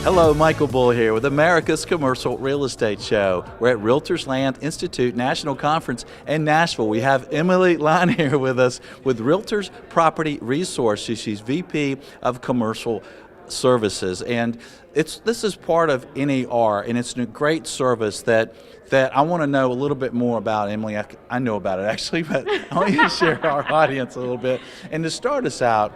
Hello, Michael Bull here with America's Commercial Real Estate Show. We're at Realtors Land Institute National Conference in Nashville. We have Emily Line here with us with Realtors Property Resources. She's VP of Commercial Services, and this is part of NAR, and it's a great service that I want to know a little bit more about. Emily, I know about it actually, but I want you to share with our audience a little bit. And to start us out,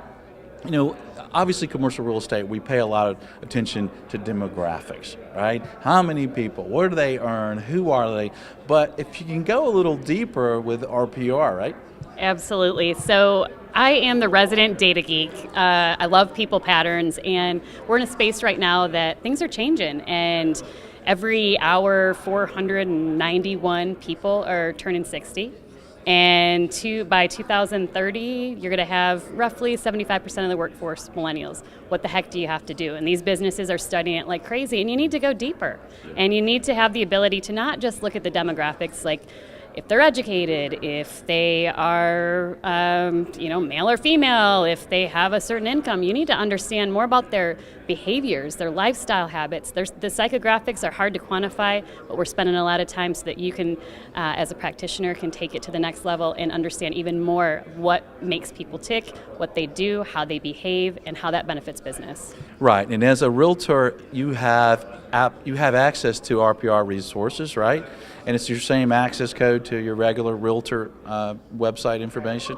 you know, obviously commercial real estate, we pay a lot of attention to demographics, right? How many people, what do they earn, who are they? But if you can go a little deeper with RPR, right? Absolutely. So I am the resident data geek. I love people patterns, and we're in a space right now that things are changing, and every hour 491 people are turning 60. And by 2030, you're going to have roughly 75% of the workforce millennials. What the heck do you have to do? And these businesses are studying it like crazy, and you need to go deeper. And you need to have the ability to not just look at the demographics, like if they're educated, if they are male or female, if they have a certain income. You need to understand more about their behaviors, their lifestyle habits. The psychographics are hard to quantify, but we're spending a lot of time so that you can, as a practitioner, can take it to the next level and understand even more what makes people tick, what they do, how they behave, and how that benefits business. Right, and as a realtor, you have access to RPR resources, right? And it's your same access code to your regular realtor website information?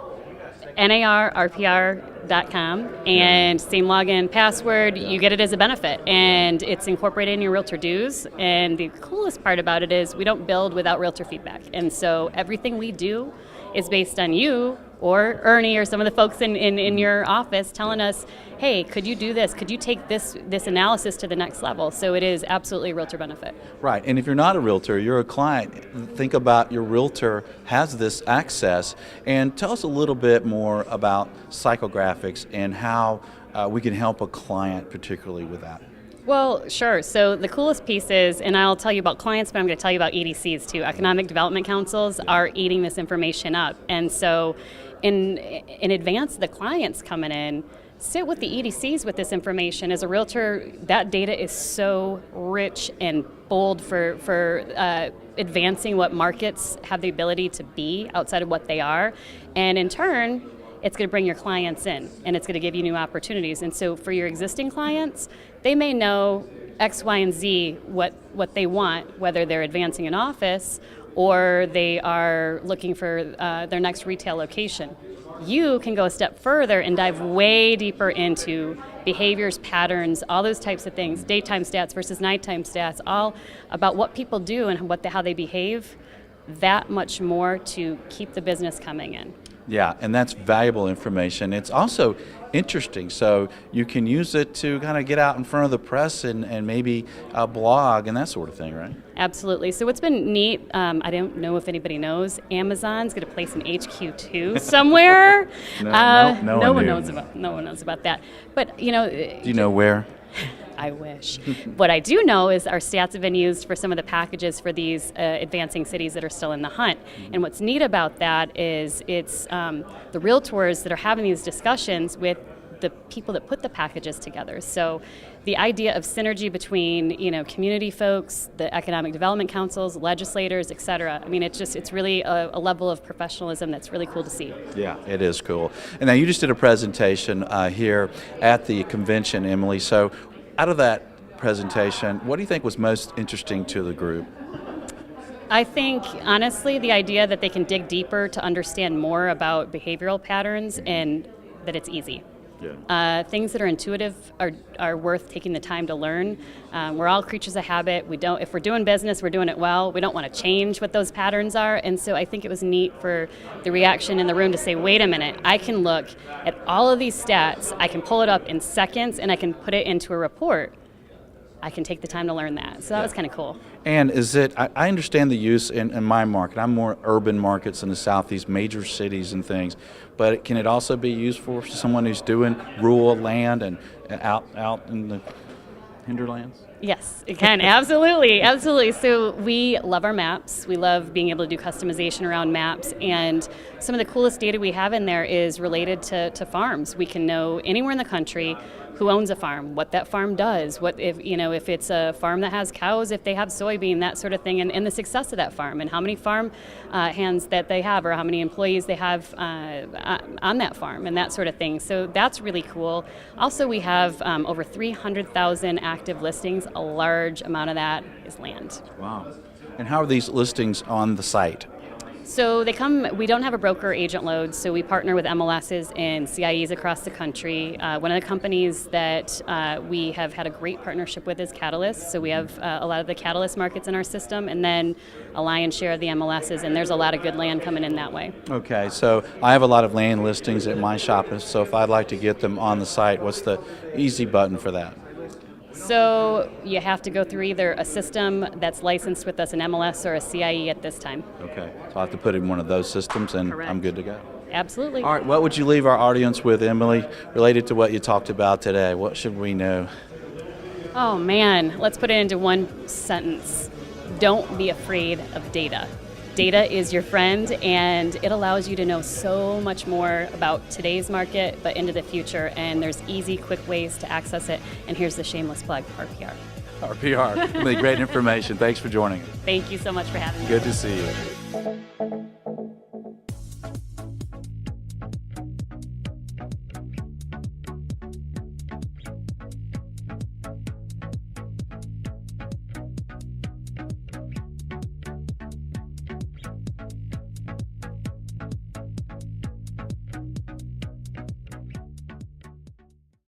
NAR RPR.com, and same login, password. You get it as a benefit, and it's incorporated in your realtor dues. And the coolest part about it is we don't build without realtor feedback, and so everything we do is based on you or Ernie or some of the folks in your office telling us, hey, could you do this? Could you take this analysis to the next level? So it is absolutely a realtor benefit. Right, and if you're not a realtor, you're a client, think about your realtor has this access. And tell us a little bit more about psychographics and how we can help a client particularly with that. Well, sure. So the coolest piece is, and I'll tell you about clients, but I'm going to tell you about EDCs too. Economic Development Councils are eating this information up. And so in advance of the clients coming in, sit with the EDCs with this information. As a realtor, that data is so rich and bold for advancing what markets have the ability to be outside of what they are. And in turn, it's going to bring your clients in, and it's going to give you new opportunities. And so for your existing clients, they may know X, Y, and Z, what they want, whether they're advancing an office or they are looking for their next retail location. You can go a step further and dive way deeper into behaviors, patterns, all those types of things, daytime stats versus nighttime stats, all about what people do and how they behave, that much more to keep the business coming in. Yeah, and that's valuable information. It's also interesting, so you can use it to kind of get out in front of the press and maybe blog and that sort of thing, right? Absolutely. So what's been neat, I don't know if anybody knows, Amazon's going to place an HQ too somewhere. No one knows about that. But do you know where? I wish. What I do know is our stats have been used for some of the packages for these advancing cities that are still in the hunt. And what's neat about that is it's the realtors that are having these discussions with the people that put the packages together. So the idea of synergy between community folks, the economic development councils, legislators, et cetera. I mean, it's really a level of professionalism that's really cool to see. Yeah, it is cool. And now you just did a presentation here at the convention, Emily. So out of that presentation, what do you think was most interesting to the group? I think, honestly, the idea that they can dig deeper to understand more about behavioral patterns and that it's easy. Yeah. Things that are intuitive are worth taking the time to learn. We're all creatures of habit. If we're doing business, we're doing it well. We don't want to change what those patterns are. And so I think it was neat for the reaction in the room to say, wait a minute, I can look at all of these stats, I can pull it up in seconds, and I can put it into a report. I can take the time to learn that. So that was kind of cool. And I understand the use in my market. I'm more urban markets in the Southeast, major cities and things. But can it also be used for someone who's doing rural land and out in the Hinterlands? Yes, it can. Absolutely. Absolutely. So we love our maps. We love being able to do customization around maps. And some of the coolest data we have in there is related to farms. We can know anywhere in the country who owns a farm, what that farm does, what if it's a farm that has cows, if they have soybean, that sort of thing, and the success of that farm, and how many farm hands that they have, or how many employees they have on that farm, and that sort of thing. So that's really cool. Also, we have over 300,000 active listings. A large amount of that is land. Wow. And how are these listings on the site? So we don't have a broker agent load, so we partner with MLSs and CIEs across the country. One of the companies that we have had a great partnership with is Catalyst, so we have a lot of the Catalyst markets in our system, and then a lion's share of the MLSs, and there's a lot of good land coming in that way. Okay, so I have a lot of land listings at my shop, so if I'd like to get them on the site, what's the easy button for that? So you have to go through either a system that's licensed with us, an MLS or a CIE at this time. Okay, so I have to put in one of those systems and Correct. I'm good to go. Absolutely. All right, what would you leave our audience with, Emily, related to what you talked about today? What should we know? Oh man, let's put it into one sentence. Don't be afraid of data. Data is your friend, and it allows you to know so much more about today's market, but into the future, and there's easy, quick ways to access it. And here's the shameless plug, RPR. RPR, really great information. Thanks for joining us. Thank you so much for having me. Good to see you.